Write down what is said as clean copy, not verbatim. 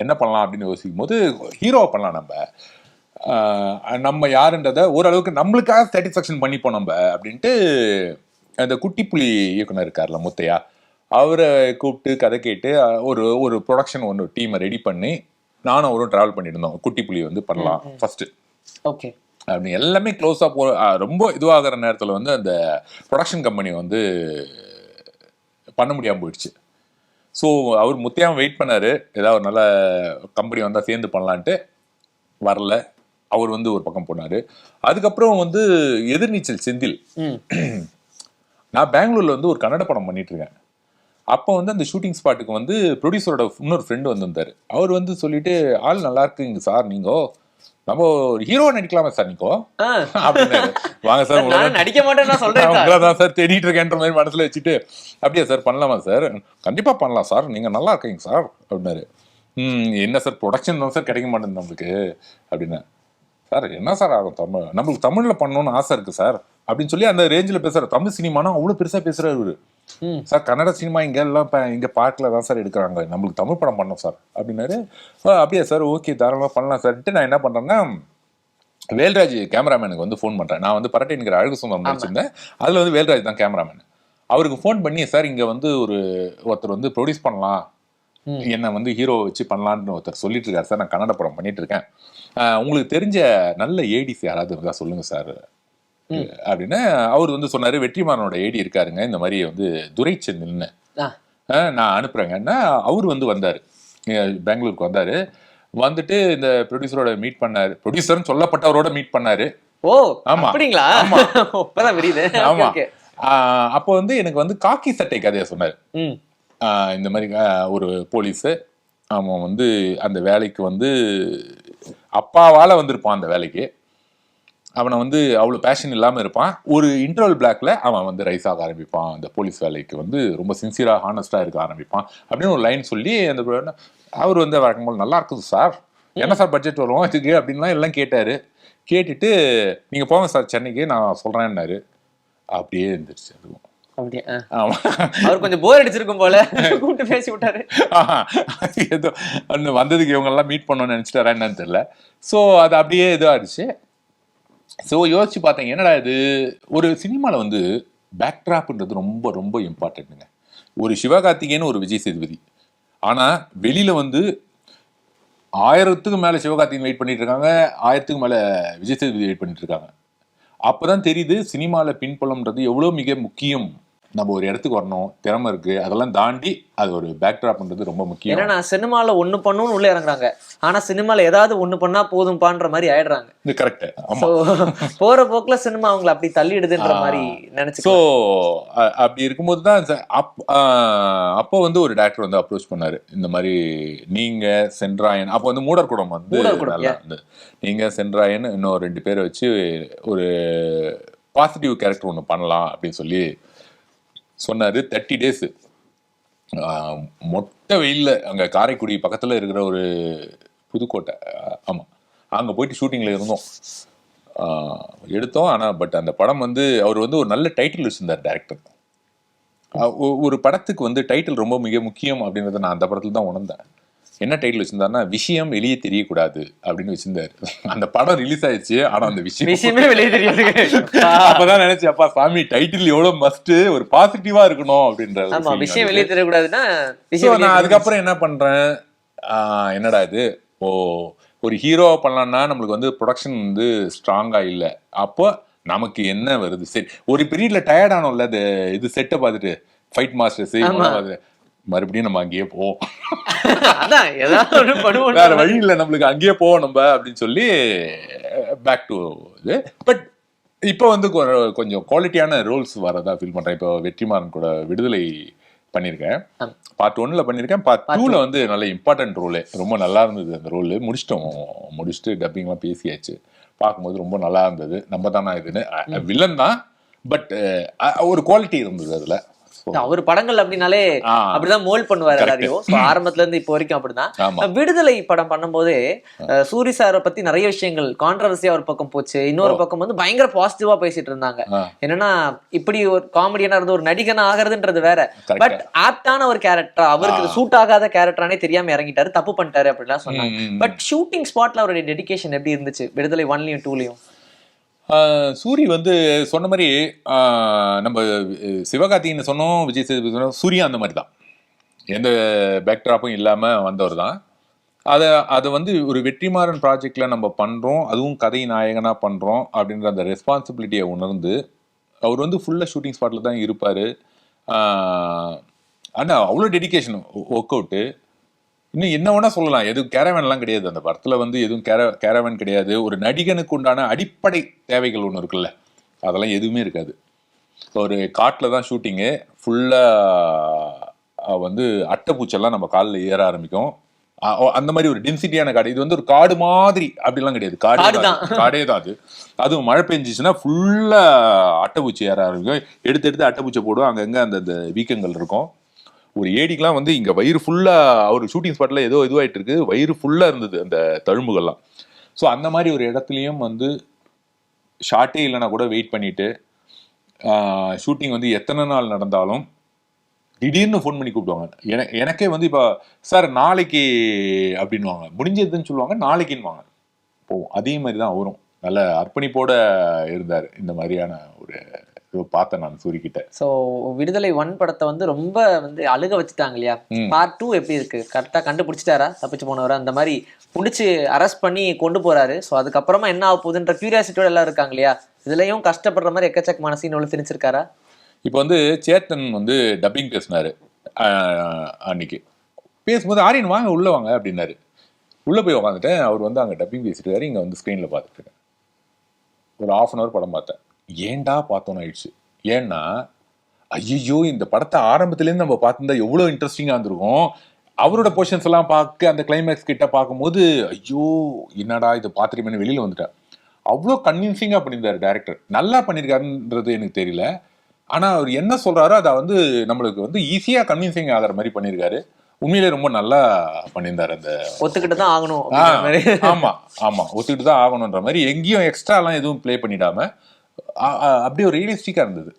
என்ன பண்ணலாம் அப்படின்னு யோசிக்கும் போது ஹீரோவை பண்ணலாம் நம்ம யாருன்றதை ஓரளவுக்கு நம்மளுக்காக சாட்டிஸ்ஃபேக்ஷன் பண்ணிப்போம் நம்ம அப்படின்ட்டு அந்த குட்டி புலி இயக்குனர் இருக்கார்ல முத்தையா, அவரை கூப்பிட்டு கதை கேட்டு ஒரு ப்ரொடக்ஷன் ஒன்று டீமை ரெடி பண்ணி நானும் அவரும் ட்ராவல் பண்ணிட்டு இருந்தோம். குட்டி புலி வந்து பண்ணலாம் ஃபர்ஸ்ட். ஓகே அப்படி எல்லாமே க்ளோஸாக ரொம்ப இதுவாகிற நேரத்தில் வந்து அந்த ப்ரொடக்ஷன் கம்பெனி வந்து பண்ண முடியாமல் போயிடுச்சு. ஸோ அவர் முத்தையாவும் வெயிட் பண்ணார், ஏதாவது ஒரு நல்ல கம்பெனி வந்தால் சேர்ந்து பண்ணலான்ட்டு. வரல, அவர் வந்து ஒரு பக்கம் போனார். அதுக்கப்புறம் வந்து எதிர்நீச்சல் செந்தில், நான் பெங்களூரில் வந்து ஒரு கன்னட படம் பண்ணிட்டு இருக்கேன். அப்போ வந்து அந்த ஷூட்டிங் ஸ்பாட்டுக்கு வந்து ப்ரொடியூசரோட இன்னொரு ஃப்ரெண்டு வந்திருந்தார். அவர் வந்து சொல்லிட்டு, ஆள் நல்லா இருக்குங்க சார், நீங்கள் நம்ம ஒரு ஹீரோ நடிக்கலாமா சார் நீங்க அப்படின்னாரு. வாங்க சார், நடிக்க மாட்டேன் தான் சார் தேடிட்டு இருக்கேன்ற மாதிரி மனசுல வச்சுட்டு, அப்படியா சார் பண்ணலாமா சார்? கண்டிப்பா பண்ணலாம் சார், நீங்க நல்லா இருக்கீங்க சார் அப்படின்னாரு. என்ன சார் ப்ரொடக்ஷன் தான் சார் கிடைக்க மாட்டேங்குது நம்மளுக்கு அப்படின்னா. சார் என்ன சார் ஆகும், நம்மளுக்கு தமிழ்ல பண்ணணும்னு ஆசை இருக்கு சார் அப்படின்னு சொல்லி அந்த ரேஞ்சில் பேசுற. தமிழ் சினிமானா அவ்வளவு பெருசா பேசுறாரு இவரு. சார் கன்னட சினிமா இங்க எல்லாம் இங்க பார்க்கல தான் சார் எடுக்கிறாங்க, நம்மளுக்கு தமிழ் படம் பண்ணோம் சார் அப்படின்னாரு. அப்படியா சார், ஓகே தாராளமா பண்ணலாம் சார்ட்டு நான் என்ன பண்றேன்னா, வேல்ராஜ் கேமராமேனுக்கு வந்து ஃபோன் பண்றேன். நான் வந்து பரட்டைங்கிற அழகு சுந்தரம் நடிச்சிருந்தேன், அதுல வந்து வேல்ராஜ் தான் கேமராமேன். அவருக்கு ஃபோன் பண்ணி, சார் இங்க வந்து ஒருத்தர் வந்து ப்ரொடியூஸ் பண்ணலாம், என்னை வந்து ஹீரோ வச்சு பண்ணலான்னு ஒருத்தர் சொல்லிட்டு இருக்காரு சார், நான் கன்னட படம் பண்ணிட்டு இருக்கேன், உங்களுக்கு தெரிஞ்ச நல்ல ஏடிஸ் யாராவது இருந்தா சொல்லுங்க சார் அப்படின்னு. அவர் வந்து சொன்னாரு, வெற்றிமாறனோட ஏடி இருக்காருங்க, இந்த மாதிரி வந்து துரைச்செந்தில்னு, நான் அனுப்புறேங்கன்னா. அவர் வந்து வந்தாரு, பெங்களூருக்கு வந்தாரு. வந்துட்டு இந்த ப்ரொடியூசரோட மீட் பண்ணாரு, ப்ரொடியூசர்னு சொல்லப்பட்டவரோட மீட் பண்ணாரு. ஓ ஆமா அப்படிங்களா? ஆமா. அப்போ வந்து எனக்கு வந்து காக்கி சட்டை கதையை சொன்னாரு. இந்த மாதிரி ஒரு போலீஸ், அவன் வந்து அந்த வேலைக்கு வந்து அப்பாவால வந்திருப்பான் அந்த வேலைக்கு, அவனை வந்து அவ்வளோ பேஷன் இல்லாமல் இருப்பான். ஒரு இன்டர்வல் பிளாக்ல அவன் வந்து ரைஸ் ஆக ஆரம்பிப்பான், அந்த போலீஸ் வேலைக்கு வந்து ரொம்ப சின்சியரா ஹானஸ்டா இருக்க ஆரம்பிப்பான் அப்படின்னு ஒரு லைன் சொல்லி, அந்த அவர் வந்து வழக்கம்போது நல்லா இருக்குது சார், என்ன சார் பட்ஜெட் வரும் இதுக்கு அப்படின்லாம் எல்லாம் கேட்டாரு. கேட்டுட்டு நீங்க போங்க சார் சென்னைக்கு, நான் சொல்றேன்னாரு. அப்படியே இருந்துருச்சு அதுவும். அவர் கொஞ்சம் போர் அடிச்சிருக்கும் போல, கூப்பிட்டு பேசி விட்டாரு. ஏதோ வந்ததுக்கு இவங்க எல்லாம் மீட் பண்ணணும்னு நினைச்சிட்டாரா என்னன்னு தெரியல. ஸோ அது அப்படியே இதாகிடுச்சு. ஸோ யோசிச்சு பார்த்தேன், என்னடா இது, ஒரு சினிமாவில் வந்து பேக்ட்ராப்ன்றது ரொம்ப ரொம்ப இம்பார்ட்டன்ட்டுங்க. ஒரு சிவகார்த்திகேயன், ஒரு விஜய் சேதுபதி, ஆனால் வெளியில் வந்து 1000க்கு மேலே சிவகார்த்திகேயன் வெயிட் பண்ணிட்டு இருக்காங்க, 1000க்கு மேலே விஜய் சேதுபதி வெயிட் பண்ணிட்டு இருக்காங்க. அப்போதான் தெரியுது சினிமாவில் பின்புலம்ன்றது எவ்வளோ மிக முக்கியம். நம்ம ஒரு இடத்துக்கு வரணும், திறமை இருக்கு, அதெல்லாம் தாண்டி அது ஒரு பேக்ட்ராப்ன்றது ரொம்ப முக்கியம். ஏன்னா சினிமாவில் ஒன்று பண்ணணும்னு உள்ளே இறங்குறாங்க, ஆனால் சினிமாவில் ஏதாவது ஒன்று பண்ணா போதும்பான்ற மாதிரி ஆயிடுறாங்க. இது கரெக்ட். போற போக்குல சினிமா அவங்களை அப்படி தள்ளிடுதுன்ற மாதிரி நினைச்சு. ஸோ அப்படி இருக்கும்போது தான் அப்போ வந்து ஒரு டாக்டர் வந்து அப்ரோச் பண்ணாரு, இந்த மாதிரி நீங்க சென்றாயன், அப்போ வந்து மூடர்குடம் வந்து நல்லா இருந்து, நீங்க சென்றாயன் இன்னும் 2 பேரை வச்சு ஒரு பாசிட்டிவ் கேரக்டர் ஒன்று பண்ணலாம் அப்படின்னு சொல்லி சொன்னாரு. 30 days மொட்டை வெயில்ல, அங்க காரைக்குடி பக்கத்துல இருக்கிற ஒரு புதுக்கோட்டை, ஆமா, அங்க போயிட்டு ஷூட்டிங்ல இருந்தோம், எடுத்தோம். ஆனா பட் அந்த படம் வந்து அவர் வந்து ஒரு நல்ல டைட்டில் வச்சிருந்தார் டைரக்டர். ஒரு படத்துக்கு வந்து டைட்டில் ரொம்ப மிக முக்கியம் அப்படின்றத நான் அந்த படத்துல தான் உணர்ந்தேன். என்ன டைட்டில் வச்சிருந்தாருன்னா, விஷயம் வெளியே தெரியக்கூடாது அப்படின்னு வச்சிருந்தாரு. அந்த படம் ரிலீஸ் ஆயிடுச்சு, ஆனா அந்த விஷயமே வெளியே தெரியாது. அப்பதான் நினைச்சு, அப்பா சாமி, டைட்டில் எவ்வளவு மஸ்ட், ஒரு பாசிட்டிவா இருக்கணும் அப்படின்ற விஷயம் வெளியே தெரியக்கூடாதுன்னா. நான் அதுக்கப்புறம் என்ன பண்றேன், என்னடா இது, ஒரு ஹீரோவை பண்ணலாம்னா நம்மளுக்கு வந்து ப்ரொடக்ஷன் வந்து ஸ்ட்ராங்கா இல்லை. அப்போ நமக்கு என்ன வருது, சரி ஒரு பீரியட்ல டயர்ட் ஆனோம்ல, இது செட்டை பார்த்துட்டு ஃபைட் மாஸ்டர்ஸ், மறுபடியும் நம்ம அங்கேயே போவோம், வேற வழி இல்லை, நம்மளுக்கு அங்கேயே போவோம் நம்ம அப்படின்னு சொல்லி பேக் டு இது. பட் இப்போ வந்து கொஞ்சம் குவாலிட்டியான ரோல்ஸ் வரதா ஃபீல் பண்றேன். இப்போ வெற்றிமாறன் கூட விடுதலை பண்ணியிருக்கேன், பார்ட் 1ல பண்ணியிருக்கேன், பார்ட் 2ல வந்து நல்ல இம்பார்ட்டன்ட் ரோலு, ரொம்ப நல்லா இருந்தது அந்த ரோலு. முடிச்சுட்டு டப்பிங்லாம் பேசியாச்சு, பார்க்கும்போது ரொம்ப நல்லா இருந்தது. நம்ம தானே இதுன்னு, வில்லன் தான், பட் ஒரு குவாலிட்டி இருந்தது அதில். அவர் படங்கள் அப்படின்னாலே அப்படிதான் மோல்ட் பண்ணுவாரு எல்லாரையும். ஆரம்பத்துல இருந்து இப்போ வரைக்கும் அப்படிதான். விடுதலை படம் பண்ணும்போதே சூரி சாரை பத்தி நிறைய விஷயங்கள் கான்ட்ரவர்சியா ஒரு பக்கம் போச்சு, இன்னொரு பக்கம் வந்து பயங்கர பாசிட்டிவா பேசிட்டு இருந்தாங்க. என்னன்னா இப்படி ஒரு காமெடியனா இருந்து ஒரு நடிகனா ஆகிறதுன்றது வேற, பட் ஆப்டான ஒரு கேரக்டர், அவருக்கு சூட் ஆகாத கேரக்டரானே தெரியாம இறங்கிட்டாரு, தப்பு பண்ணிட்டாரு அப்படின்லாம் சொன்னாங்க. பட் ஷூட்டிங் ஸ்பாட்ல அவருடைய டெடிகேஷன் எப்படி இருந்துச்சு விடுதலை 1லயும் 2லயும்? சூரி வந்து சொன்ன மாதிரி நம்ம சிவகார்த்திகேயன் சொன்னோம், விஜய் சேதுபதி சொன்னோம், சூர்யா அந்த மாதிரி தான், எந்த பேக்ட்ராப்பும் இல்லாமல் வந்தவர் தான். அதை வந்து ஒரு வெற்றிமாறன் ப்ராஜெக்டில் நம்ம பண்ணுறோம், அதுவும் கதை நாயகனாக பண்ணுறோம் அப்படின்ற அந்த ரெஸ்பான்சிபிலிட்டியை உணர்ந்து அவர் வந்து ஃபுல்லாக ஷூட்டிங் ஸ்பாட்டில் தான் இருப்பார். ஆனால் அவ்வளோ டெடிக்கேஷன், ஒர்க் அவுட்டு. இன்னும் என்ன வேணா சொல்லலாம், எதுவும் கேரவன்லாம் கிடையாது அந்த படத்தில், வந்து எதுவும் கேரவன் கிடையாது. ஒரு நடிகனுக்கு உண்டான அடிப்படை தேவைகள் ஒன்று இருக்குல்ல, அதெல்லாம் எதுவுமே இருக்காது. ஒரு காட்டில் தான் ஷூட்டிங்கு, ஃபுல்லாக வந்து அட்டைப்பூச்செல்லாம் நம்ம காலில் ஏற ஆரம்பிக்கும். அந்த மாதிரி ஒரு டென்சிட்டியான காடு. இது வந்து ஒரு காடு மாதிரி அப்படிலாம் கிடையாது, காடே தான் அது. அதுவும் மழை பெஞ்சிச்சுன்னா ஃபுல்லாக அட்டைப்பூச்சி ஏற ஆரம்பிக்கும். எடுத்து அட்டைப்பூச்சை போடுவோம், அங்கங்கே அந்த வீக்கங்கள் இருக்கும். ஒரு ஏடிக்கெலாம் வந்து இங்கே வயிறு ஃபுல்லாக, அவர் ஷூட்டிங் ஸ்பாட்டில் ஏதோ இதுவாகிட்டு இருக்கு, வயிறு ஃபுல்லாக இருந்தது அந்த தழும்புகள்லாம். ஸோ அந்த மாதிரி ஒரு இடத்துலையும் வந்து ஷார்ட்டே இல்லைனா கூட வெயிட் பண்ணிவிட்டு ஷூட்டிங் வந்து எத்தனை நாள் நடந்தாலும் திடீர்னு ஃபோன் பண்ணி கூப்பிடுவாங்க. எனக்கே வந்து இப்போ சார் நாளைக்கு அப்படின்வாங்க, முடிஞ்சதுன்னு சொல்லுவாங்க, நாளைக்குன்னுவாங்க, போவோம். அதே மாதிரி தான் அவரும் நல்ல அர்ப்பணிப்போடு இருந்தார். இந்த மாதிரியான ஒரு பார்த்தேன் நான் சூரிக்கிட்ட. ஸோ விடுதலை 1 படத்தை வந்து ரொம்ப வந்து அழுக வச்சுட்டாங்க இல்லையா? பார்ட் 2 எப்படி இருக்கு? கரெக்டாக கண்டுபிடிச்சிட்டாரா தப்பிச்சு போனவரை? அந்த மாதிரி பிடிச்சி அரெஸ்ட் பண்ணி கொண்டு போறாரு. ஸோ அதுக்கப்புறமா என்ன ஆக போகுதுன்ற கியூரியாசிட்டியோட எல்லாம் இருக்காங்க இல்லையா? இதுலயும் கஷ்டப்படுற மாதிரி எக்கச்சக்கமான சீன் உள்ள திணிச்சிருக்காரா? இப்போ வந்து சேத்தன் வந்து டப்பிங் பேசினாரு அன்னைக்கு. பேசும்போது ஆரியன் வாங்க உள்ளே வாங்க அப்படின்னாரு. உள்ளே போய் உட்காந்துட்டேன். அவர் வந்து அங்கே டப்பிங் பேசிட்டு இங்கே வந்து ஸ்க்ரீனில் பார்த்துட்டு இருக்கேன். ஒரு 1/2 hour படம் பார்த்தேன். ஏன்டா பார்த்தோன்னு ஆயிடுச்சு. ஏன்னா ஐயோ இந்த படத்தை ஆரம்பத்துலேருந்து நம்ம பார்த்துருந்தா எவ்வளோ இன்ட்ரெஸ்டிங்காக இருந்திருக்கும். அவரோட போர்ஷன்ஸ் எல்லாம் பார்க்க அந்த கிளைமேக்ஸ் கிட்ட பார்க்கும்போது ஐயோ என்னடா இதை பார்த்துருமேனு வெளியில் வந்துட்டேன். அவ்வளோ கன்வின்சிங்காக பண்ணியிருந்தார் டைரக்டர். நல்லா பண்ணியிருக்காருன்றது எனக்கு தெரியல, ஆனால் அவர் என்ன சொல்கிறாரோ அதை வந்து நம்மளுக்கு வந்து ஈஸியாக கன்வின்சிங் ஆகிற மாதிரி பண்ணியிருக்காரு. உண்மையிலே ரொம்ப நல்லா பண்ணியிருந்தார். அந்த ஒத்துக்கிட்டு தான் ஆகணும். ஆமாம் ஒத்துக்கிட்டு தான் ஆகணுன்ற மாதிரி எங்கேயும் எக்ஸ்ட்ராலாம் எதுவும் ப்ளே பண்ணிடாம அப்படியே ஒரு ரியலிஸ்டிக்காக இருந்தது.